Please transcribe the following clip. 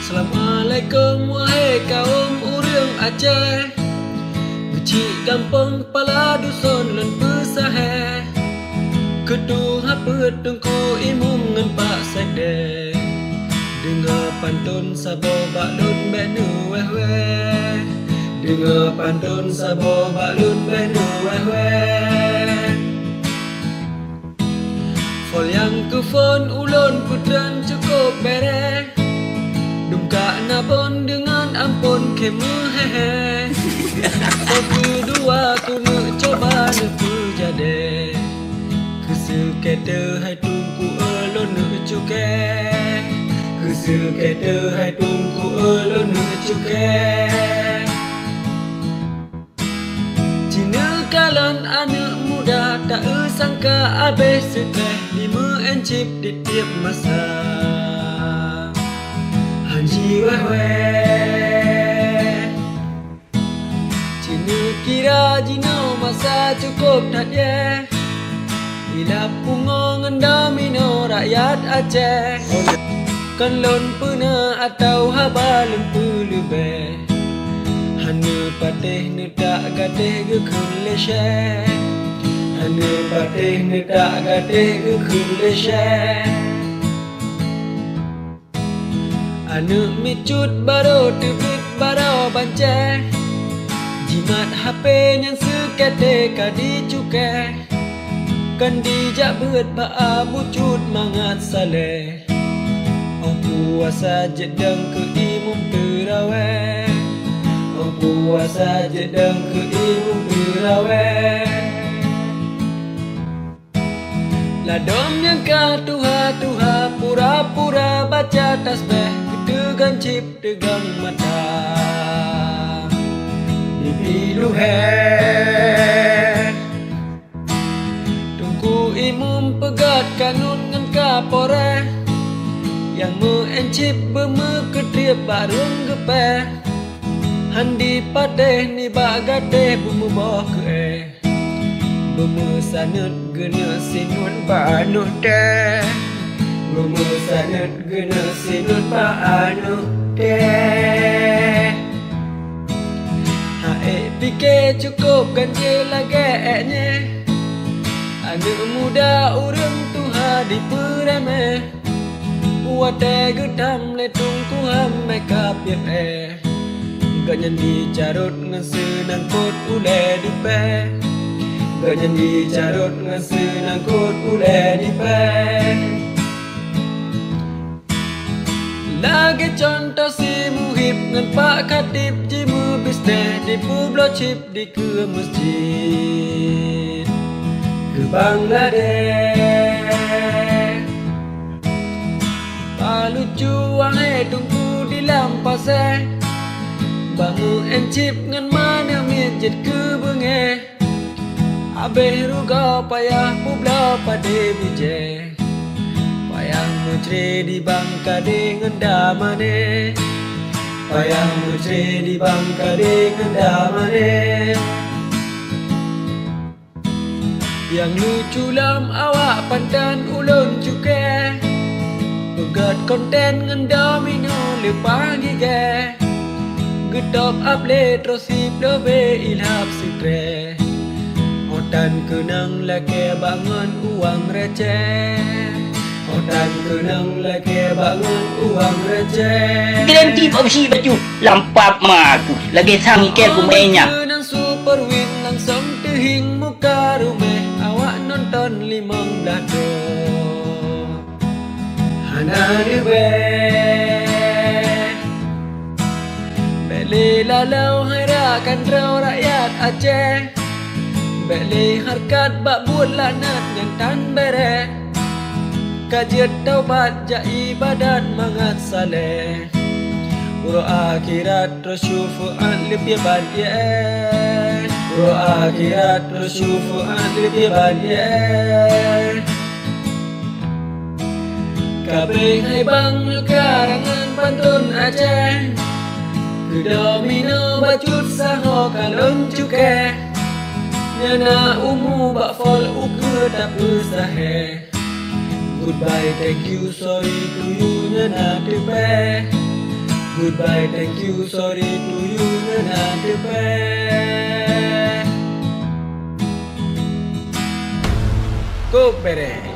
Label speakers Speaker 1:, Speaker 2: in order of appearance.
Speaker 1: Assalamualaikum wahai kaum urang Aceh, kecil gampang kepala dusun lan pesahe, ketua petungku imum ngan Pak Sekde, dengar pantun sabo baklun benu weh-weh, dengar pantun sabo baklun benu weh-weh. Fol yang ke phone ulun putran cukup bereh, Dumka napon dengan ampun kemehehe. So kedua ku nak coba nak jadi, kesekete hai tungku elon nak cuke, kesekete hai tungku elon nak cuke. Cina kalon anak muda tak sangka habis seteh 5 encip di tiap masa. Hanji weh-weh, Cina kira jino masa cukup tak dia, bila pungo ngendamino rakyat Aceh. Kan lon pernah atau haba lempu lebih, hanya patih netak gatih ke kuleshe, hanya patih netak gatih ke kuleshe. Anak micut baru tebit baru banceh, jimat HP yang sekete kadi cukai, kan dijak berat ba'a bucut mangat saleh. Oh puasa jedang ke imum terawih, oh puasa jedang ke imum terawih. Ladom yang katuha-tuha pura-pura baca tasbih, ketegang cip tegang mata dipiluhe. Tungku imum pegat kanun ngan kapore, yang meencip bermeketrip barung gepe, handi pateh ni bagate bumuboh ke Bemusanut gena sinut panuh teh, bemusanut gena sinut panuh teh. Hae fikir cukup ganjil lagi eknya, anak muda urang tuha diperemeh, wate gedam letung kuham makeup ya ganyan dicarut ngesenang kot ule dipe, ganyan dicarut ngesenang kot ule dipe. Lagi contoh si muhib ngan Pak Khatib jimu bisnes di Pulau Chip di ke masjid ke Bangladesh. Lucu wahai tunggu di lampase, bangu encip ngan mana mijit ke benge, abeh ruga payah publa pade bije, payah mucre di bangka dengan damane, payah mucre di bangka dengan damane. Yang lucu lam awak pandan ulun cukai, pegat konten ngan domino lepas gige, getop upload terusip dobe ilhap sikre, otan kenang laki bangun uang receh, otan kenang laki bangun uang receh.
Speaker 2: Ganti opsi baju lampap maku lagi sangi ke kumenya.
Speaker 1: Kenang super win langsung tehing muka rumah, awak nonton 15 do. Hana dewe beli lalau harakan rau rakyat Aceh, beli harkat bak bulanat yang tan bere, kajian taubat ja ibadat mangat saleh, uro akhirat terus syufu'an lebih badiyah, uro akhirat terus syufu'an lebih badiyah. Kabeh hai bang karangan pantun Aceh, ke domino bacut saho kalon cuke, nyana umu bak fol uke tak pesahe. Goodbye, thank you, sorry to you, nyana tepe, Goodbye, thank you, sorry to you, another pair. Go, Pere.